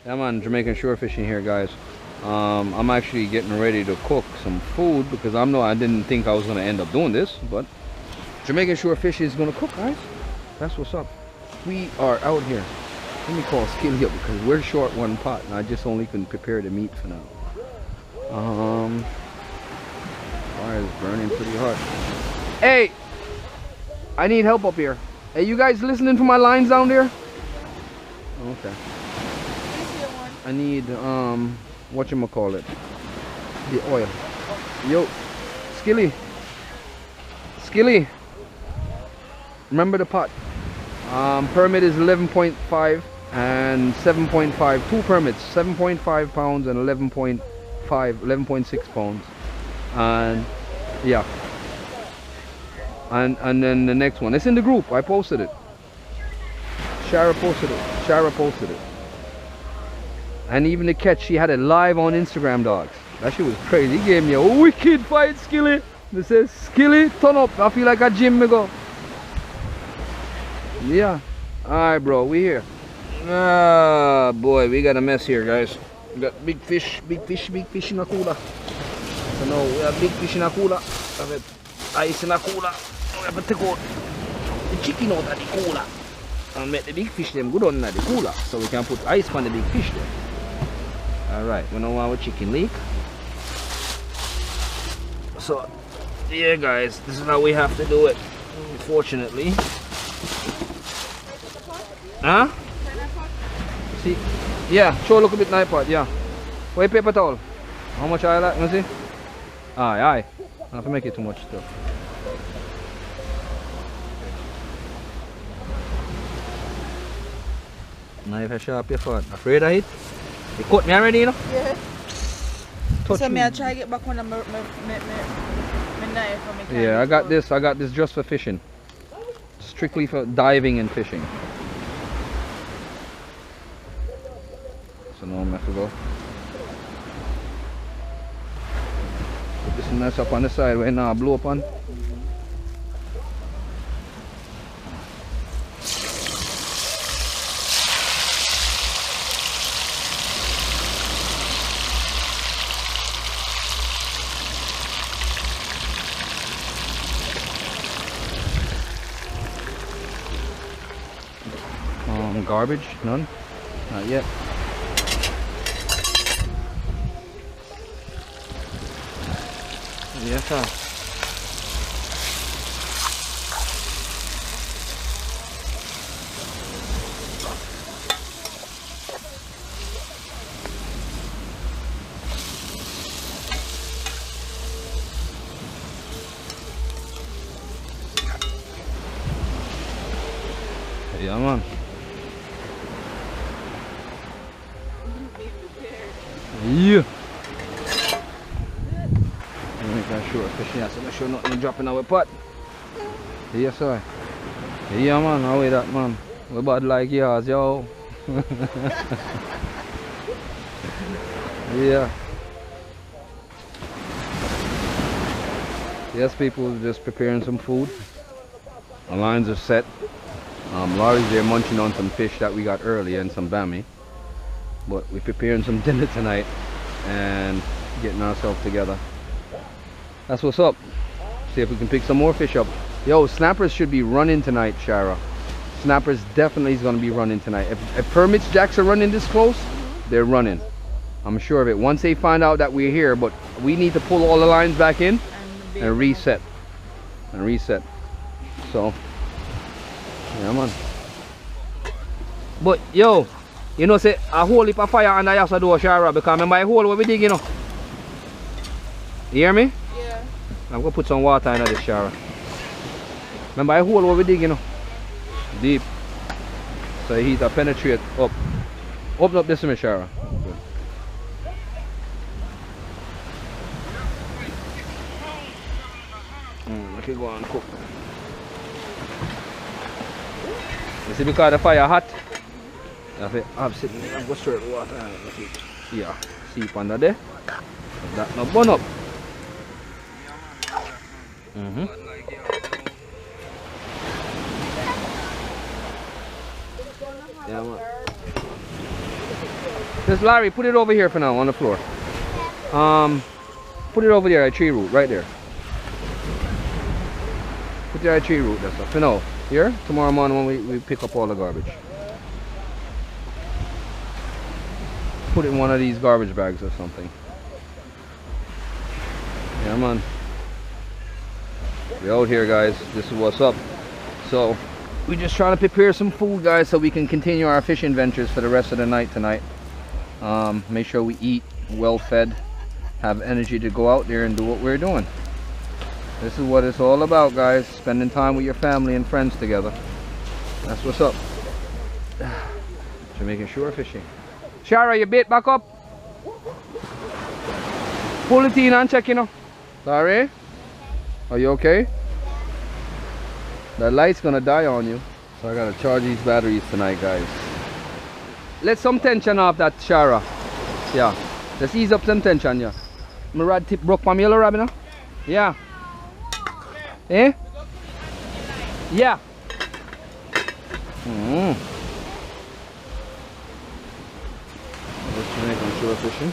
Yeah, man, Jamaican shore fishing here, guys. I'm actually getting ready to cook some food because I didn't think I was gonna end up doing this, but Jamaican shore fishing is gonna cook, guys. That's what's up. We are out here. Let me call Skilly up because we're short one pot and I just only can prepare the meat for now. Fire is burning pretty hard. Hey, I need help up here. Hey, you guys listening to my lines down there? Okay. I need whatchamacallit? The oil. Yo, Skilly. Remember the pot. Permit is 11.5 and 7.5. Two permits, 7.5 pounds and 11.6 pounds. And yeah. And then the next one. It's in the group. I posted it. Shara posted it. And even the catch, she had it live on Instagram, dogs. That shit was crazy. He gave me a wicked fight, Skilly. They said, Skilly, turn up. I feel like a gym me go. Yeah. Alright, bro, we here. Ah, boy, we got a mess here, guys. We got big fish in a cooler. So now we have big fish in a cooler. We have ice in a cooler. We have to take out the chicken out of the cooler and make the big fish them good on the cooler so we can put ice on the big fish there. Alright, we don't want our chicken leak. So, yeah, guys, this is how we have to do it, unfortunately. Huh? See? Yeah, show a little bit knife pot, yeah. Wait, paper towel. How much I like? Let me see. Aye. I have to make it too much stuff. Knife has sharp your foot. Afraid of it? You cut me already, you know? Yeah. Touch So me. I try to get back on my knife. Yeah, I got this just for fishing. Strictly for diving and fishing. So now I'm gonna have to go. Put this mess up on the side where now blow up on. Garbage? None? Not yet. Yes, sir. Yeah, man. Yeah. Make sure fishing so make sure nothing dropping our pot. Yes, sir. Yeah, man. How is that, man? We bad like yours, yo. Yeah. Yes, people, just preparing some food. Our lines are set. Laurie's there munching on some fish that we got earlier and some bammy. But we're preparing some dinner tonight and getting ourselves together. That's what's up. See if we can pick some more fish up. Yo, snappers should be running tonight, Shara. Snappers definitely is going to be running tonight. If permits jacks are running this close, they're running. I'm sure of it. Once they find out that we're here, but we need to pull all the lines back in and reset. So, yeah, man. But yo, you know, say a whole heap of fire under your door, Shara, because remember a hole where we dig, you know. You hear me? Yeah. I'm gonna put some water in this, Shara. Remember a hole where we dig, you know. Deep. So the heat will penetrate up. Open up this to me, Shara. Let it go and cook. You see, because the fire hot, I'm sitting there, I'm going to stir the water and yeah, see it under there. That not burn up. Yeah, man. Just Larry, put it over here for now on the floor. Put it over there at tree root, right there. Put it at tree root, that's all. For now. Here, tomorrow morning when we pick up all the garbage. Put it in one of these garbage bags or something. Yeah, man. We out here, guys. This is what's up. So, we're just trying to prepare some food, guys, so we can continue our fishing ventures for the rest of the night tonight. Make sure we eat well fed, have energy to go out there and do what we're doing. This is what it's all about, guys. Spending time with your family and friends together. That's what's up. Jamaican shore fishing. Shara, your bait back up. Pull it in and check, you know. Sorry? Are you okay? The light's gonna die on you. So I gotta charge these batteries tonight, guys. Let some tension off that Shara. Yeah. Let's ease up some tension, yeah. My rod tip broke from yellow rabbit now? Yeah. Eh? Yeah. Just Jamaican shore fishing.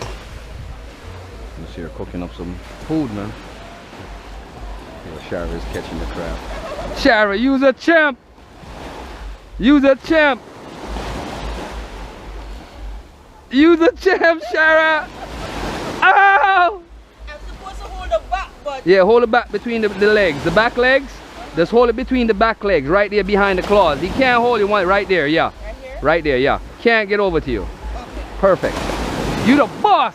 You see her cooking up some food, man. Shara is catching the crab. Shara, you's a champ! You's a champ! You's a champ, Shara! Ow! I'm supposed to hold the back, but... Yeah, hold it back between the legs. The back legs, just hold it between the back legs, right there behind the claws. You can't hold it one right there, yeah. Right here? Right there, yeah. Can't get over to you. Okay. Perfect. You the boss!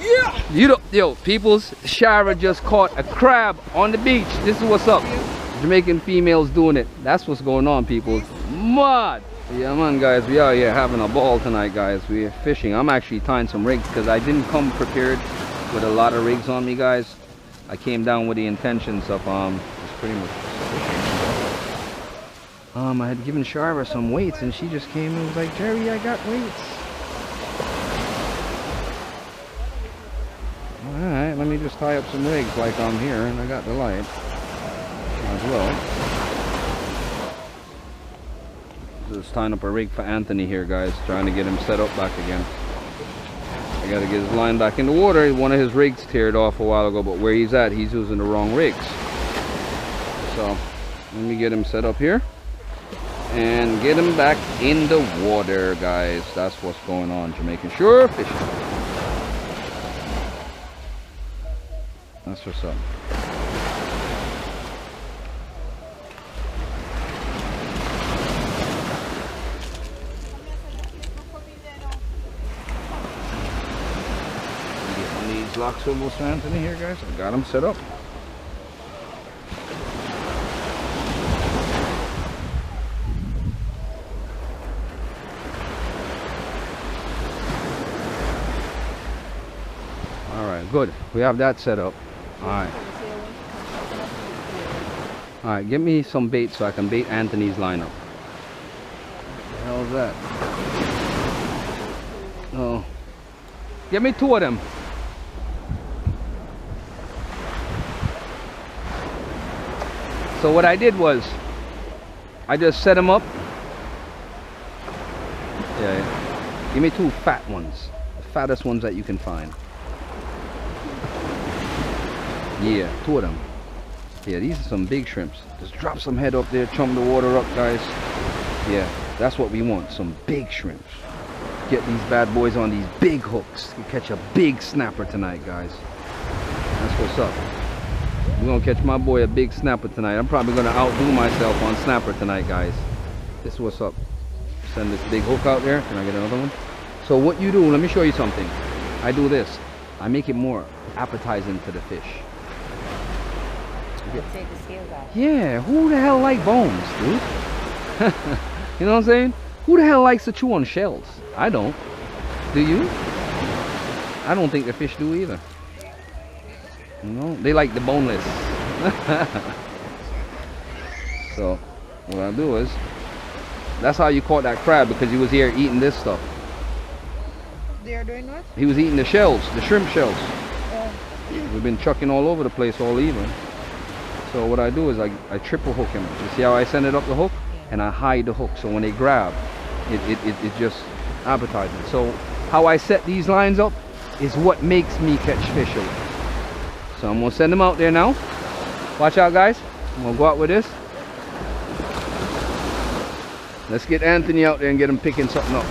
Yeah! You the, yo, peoples, Shara just caught a crab on the beach. This is what's up. Jamaican females doing it. That's what's going on, peoples. Mud! Yeah, man, guys, we are here having a ball tonight, guys. We're fishing. I'm actually tying some rigs because I didn't come prepared with a lot of rigs on me, guys. I came down with the intentions of just pretty much fishing. I had given Shara some weights and she just came and was like, Jerry, I got weights. Alright, let me just tie up some rigs like I'm here, and I got the light as well. Just tying up a rig for Anthony here, guys, trying to get him set up back again. I gotta get his line back in the water. One of his rigs teared off a while ago, but where he's at, he's using the wrong rigs. So, let me get him set up here and get him back in the water, guys. That's what's going on. Jamaican shore fishing. That's what's up. Get one of these lock swivel strands in here, guys. I got them set up. All right, good. We have that set up. Alright. Alright, give me some bait so I can bait Anthony's lineup. What the hell is that? Oh. Give me two of them. So what I did was, I just set them up. Yeah. Give me two fat ones. The fattest ones that you can find. Yeah, two of them. Yeah, these are some big shrimps. Just drop some head up there, chum the water up, guys. Yeah, that's what we want, some big shrimps. Get these bad boys on these big hooks. You catch a big snapper tonight, guys. That's what's up. We're gonna catch my boy a big snapper tonight. I'm probably gonna outdo myself on snapper tonight, guys. This is what's up. Send this big hook out there. Can I get another one? So what you do, let me show you something. I do this. I make it more appetizing to the fish. Take the scales off. Yeah, who the hell like bones, dude? You know what I'm saying? Who the hell likes to chew on shells? I don't. Do you? I don't think the fish do either. You know, they like the boneless. So, what I do is, that's how you caught that crab, because he was here eating this stuff. They are doing what? He was eating the shells, the shrimp shells. We've been chucking all over the place all evening. So what I do is I triple hook him. You see how I send it up the hook? And I hide the hook. So when they grab, it just appetizing. So how I set these lines up is what makes me catch fish. So I'm gonna send them out there now. Watch out, guys. I'm gonna go out with this. Let's get Anthony out there and get him picking something up.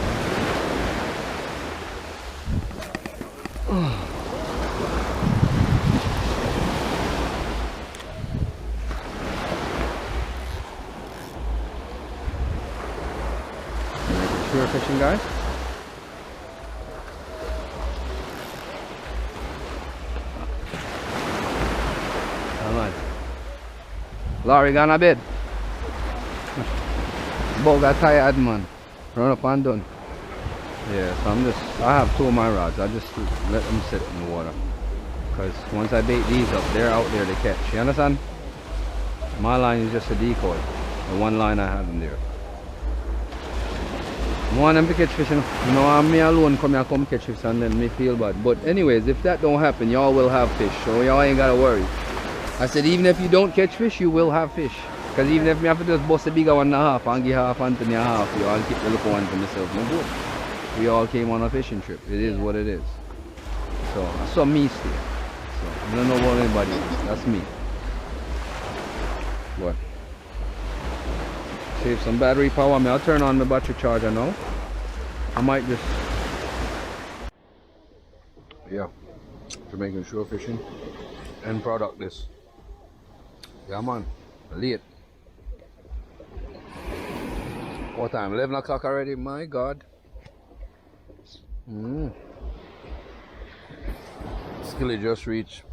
Sure fishing, guys. Come on. Laurie gone a bed. Bo got tired, man. Run up and done. Yeah, so I have 2 of my rods. I just let them sit in the water. Because once I bait these up, they're out there to catch. You understand? My line is just a decoy. The one line I have in there. I want them to catch fish. No, I'm me alone come catch fish and then me feel bad. But anyways, if that don't happen, y'all will have fish. So y'all ain't gotta worry. I said even if you don't catch fish, you will have fish. Because even if me have to just bust a bigger 1.5 and give half Anthony a half, you all keep the little one to myself. No good. We all came on a fishing trip. It is what it is. So I saw me stay. So I don't know about anybody else. That's me. What? Save some battery power. I'll turn on the battery charger now. I might just, yeah, Jamaican shore fishing end product this. Yeah man, late. What time? 11 o'clock already? My God. Skilly just reached.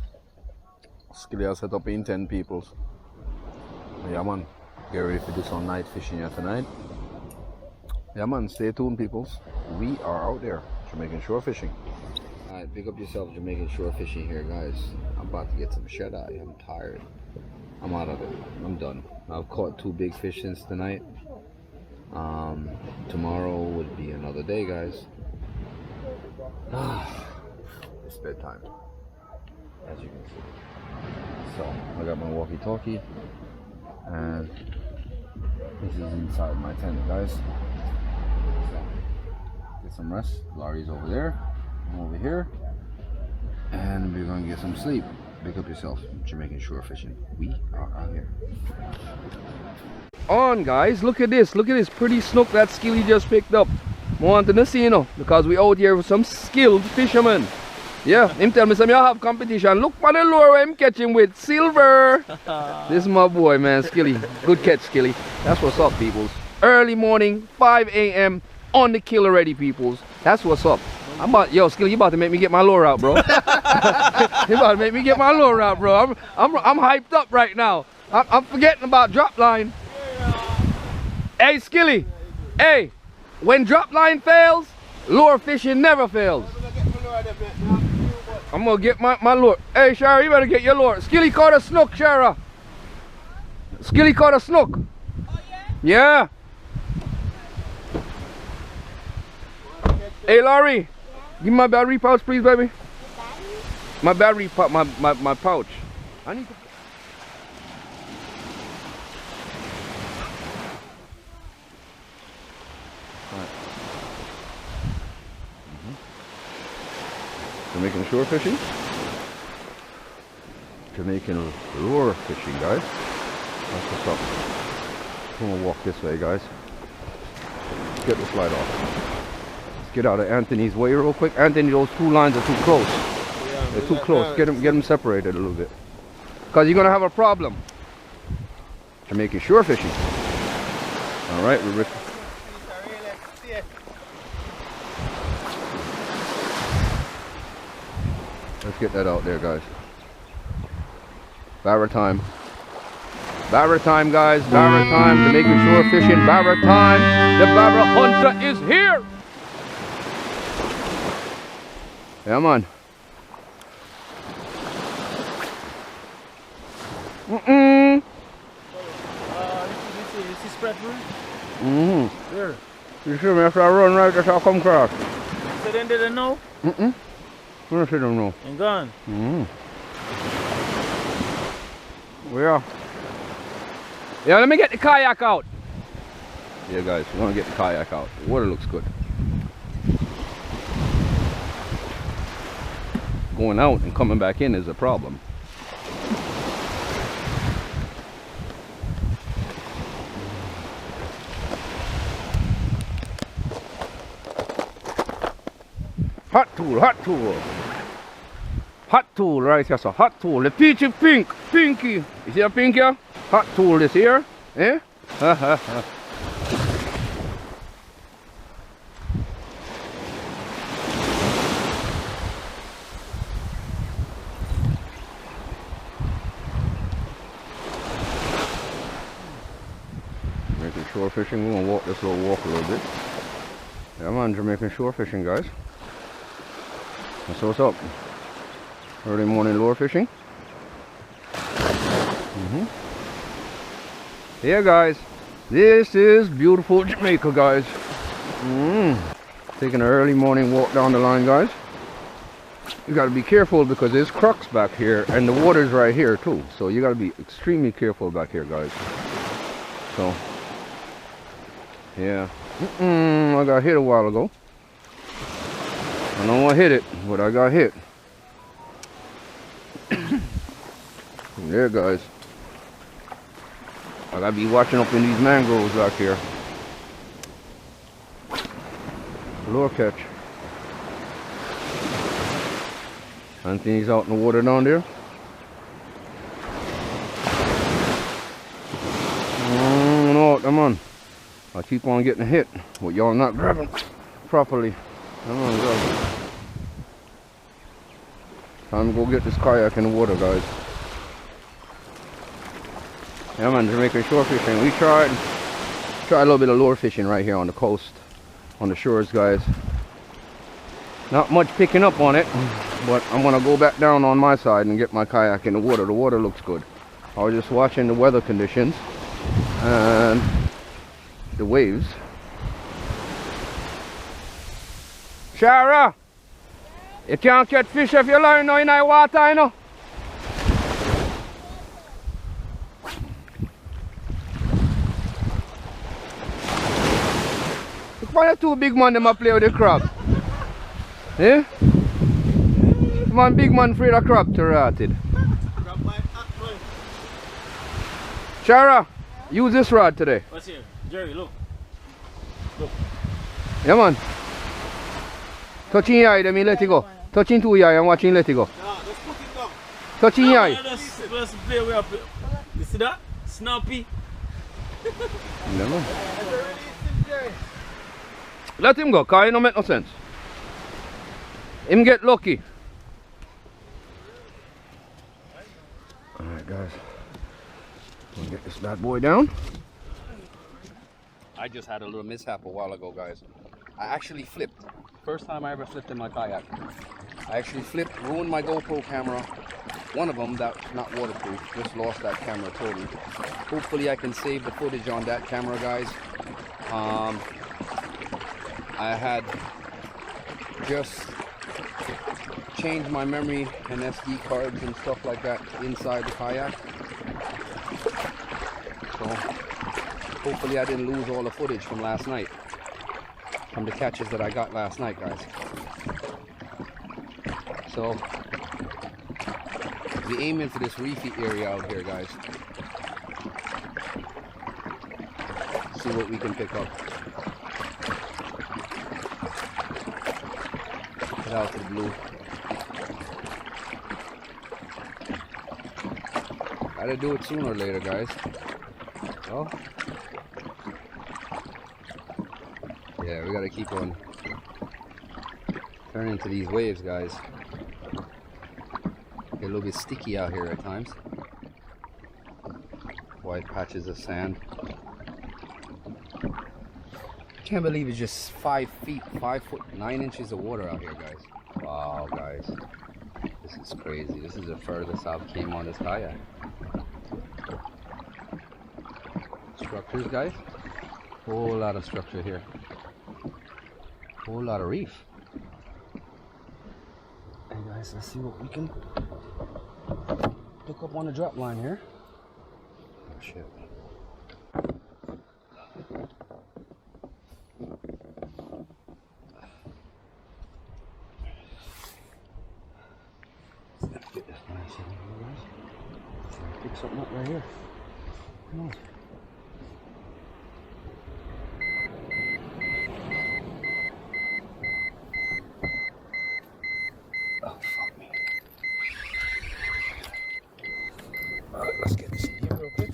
Skilly has set up in 10 peoples. Yeah man, get ready for this on night fishing here tonight. Yeah man, stay tuned peoples. We are out there, Jamaican shore fishing. Alright, pick up yourself, Jamaican shore fishing here guys. I'm about to get some shut-eye. I'm tired. I'm out of it. I'm done. I've caught 2 big fish since tonight. Tomorrow would be another day guys. It's bedtime, as you can see. So, I got my walkie-talkie. And this is inside my tent guys. So, get some rest. Laurie's over there. I'm over here. And we're gonna get some sleep. Pick up yourself, Jamaican shore fishing. We are out here. On guys, look at this pretty snook that Skilly just picked up. I wanted to see, you know, because we out here with some skilled fishermen. Yeah, him tell me some y'all have competition. Look for the lure I'm catching with silver. This is my boy, man, Skilly. Good catch, Skilly. That's what's up, peoples. Early morning, 5 a.m. on the kill already, peoples. That's what's up. Yo, Skilly, you about to make me get my lure out, bro. You about to make me get my lure out, bro. I'm hyped up right now. I'm forgetting about drop line. Hey, Skilly. Hey, when drop line fails, lure fishing never fails. I'm gonna get my lure. Hey, Shara, you better get your lure. Skilly caught a snook, Shara. Skilly caught a snook. Oh, yeah? Yeah. Hey, Laurie, give me my battery pouch, please, baby. My battery pouch, my pouch. I need to. Jamaican shore fishing. Jamaican lure fishing, guys. That's what's up. I'm gonna walk this way, guys. Let's get this light off. Let's get out of Anthony's way real quick. Anthony, those 2 lines are too close. Yeah, they're too close. Get them separated a little bit. Because you're gonna have a problem. Jamaican shore fishing. Alright, we're let's get that out there, guys. Barra time. Barra time, guys. Barra time. Jamaican shore fishing. Barra time. The barra hunter is here. Yeah, man. This is spread route? There. You see me after I run right, that's how I come across. So then they didn't know? I see them now. And gone? Yeah. Yeah, let me get the kayak out. Yeah, guys, we're gonna get the kayak out. The water looks good. going out and coming back in is a problem. Hot tool, hot tool. Hot tool right here, so hot tool. The peachy pink, pinky. You see a pink here? Hot tool this here, eh? Ha ha ha. Jamaican shore fishing. We're gonna walk this little walk a little bit. Yeah, man, Jamaican shore fishing, guys. That's what's up. Early morning lure fishing. Yeah, guys, this is beautiful Jamaica, guys. Taking an early morning walk down the line, guys. You got to be careful because there's crocks back here and the water's right here too, so you got to be extremely careful back here, guys. So yeah, I got hit a while ago. I don't want to hit it, but I got hit. There, guys, I gotta be watching up in these mangroves back here. Lure catch. Anthony's out in the water down there. No, come on. I keep on getting hit, but y'all not grabbing properly. Come on, go. Time to go get this kayak in the water, guys. Yeah, man, Jamaican shore fishing. We tried a little bit of lure fishing right here on the coast, on the shores, guys. Not much picking up on it, but I'm gonna go back down on my side and get my kayak in the water. The water looks good. I was just watching the weather conditions and the waves. Shara, you can't catch fish if you're lying in the water, you know. Why are two big man them a play with the crab? Eh? Man, big man afraid of crab to rotted. Shara, use this rod today. What's here? Jerry, look. Look. Yeah, man. Touching your eye, then me let it go. Touching two eye and watching let it go. Nah, just put it down. Touching your eye. Let's play with up. You see that? Snappy. Yeah, man. Let him go, cause it don't make no sense. Him get lucky. Alright, guys. We'll get this bad boy down. I just had a little mishap a while ago, guys. I actually flipped. First time I ever flipped in my kayak. I actually flipped, ruined my GoPro camera. One of them that's not waterproof. Just lost that camera totally. Hopefully I can save the footage on that camera, guys. I had just changed my memory and SD cards and stuff like that inside the kayak. So hopefully I didn't lose all the footage from last night, from the catches that I got last night, guys. So we aiming for this reefy area out here, guys. See what we can pick up. Out to the blue. Gotta do it sooner or later, guys. Oh, yeah, we gotta keep on turning into these waves, guys. Get a little bit sticky out here at times. White patches of sand. Can't believe it's just 5 feet, 5 foot, 9 inches of water out here, guys. Wow, guys, this is crazy. This is the furthest I've came on this kayak. Structures, guys. Whole lot of structure here. Whole lot of reef. Hey guys, let's see what we can pick up on the drop line here. Oh shit. pick something up right here. Come on. Oh, fuck me. Alright, let's get this in here real quick.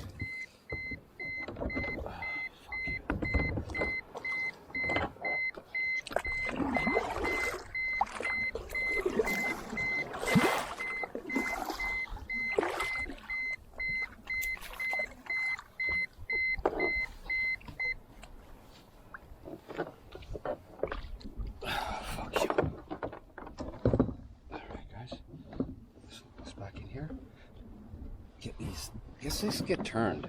Get these, just get turned,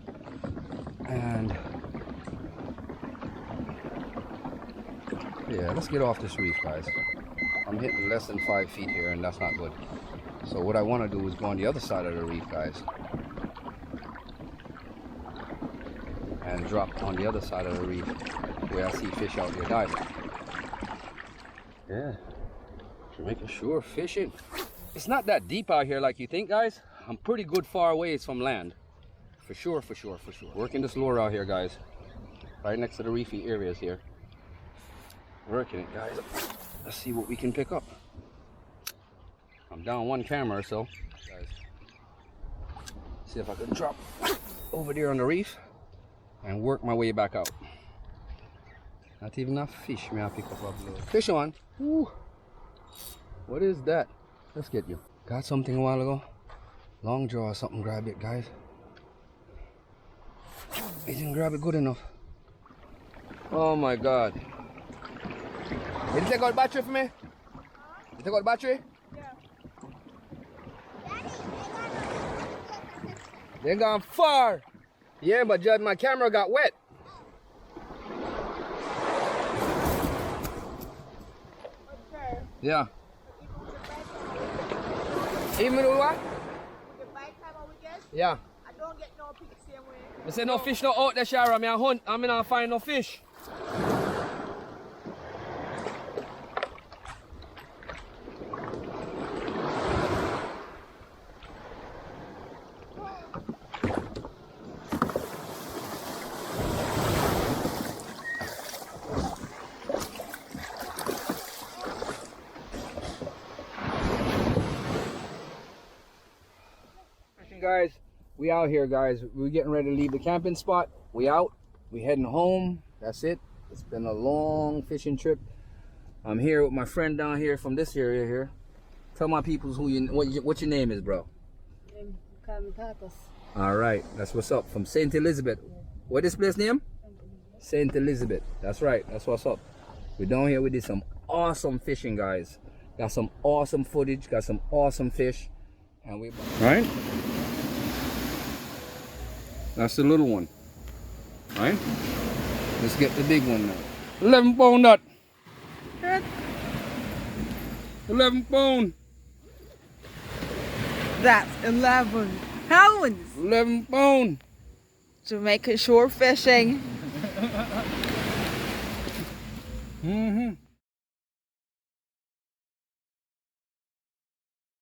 and yeah, let's get off this reef, guys. I'm hitting less than 5 feet here, and that's not good. So what I want to do is go on the other side of the reef, guys, and drop on the other side of the reef where I see fish out there diving. Yeah, Jamaica sure fishing. It's not that deep out here like you think, guys. I'm pretty good far away from land. For sure, for sure, for sure. Working this lure out here, guys. Right next to the reefy areas here. Working it, guys. Let's see what we can pick up. I'm down one camera or so. Guys, see if I can drop over there on the reef and work my way back out. Not even enough fish, may I pick up a little fish on. Woo. What is that? Let's get you. Got something a while ago. Long jaw or something, grab it, guys. He didn't grab it good enough. Oh my God. Did you take out the battery for me? You take out the battery? Yeah. They gone far. Yeah, but Judd, my camera got wet. Okay. Yeah. Even with what? The bike time on weekends, Yeah. I don't get no pick the same way. I say no fish no out there, Shara. Me a hunt. I'm not find no fish. Guys, we out here, guys. We're getting ready to leave the camping spot. We out. We heading home. That's it. It's been a long fishing trip. I'm here with my friend down here from this area here. Tell my peoples who you what your name is, bro. All right, that's what's up. From St. Elizabeth. What is this place name? St. Elizabeth. That's right. That's what's up. We're down here. We did some awesome fishing, guys. Got some awesome footage. Got some awesome fish. And we right. That's the little one, right? Let's get the big one now. 11 pound nut. 11 pound. That's 11 pounds. 11 pound. Jamaican shore fishing. Mm-hmm.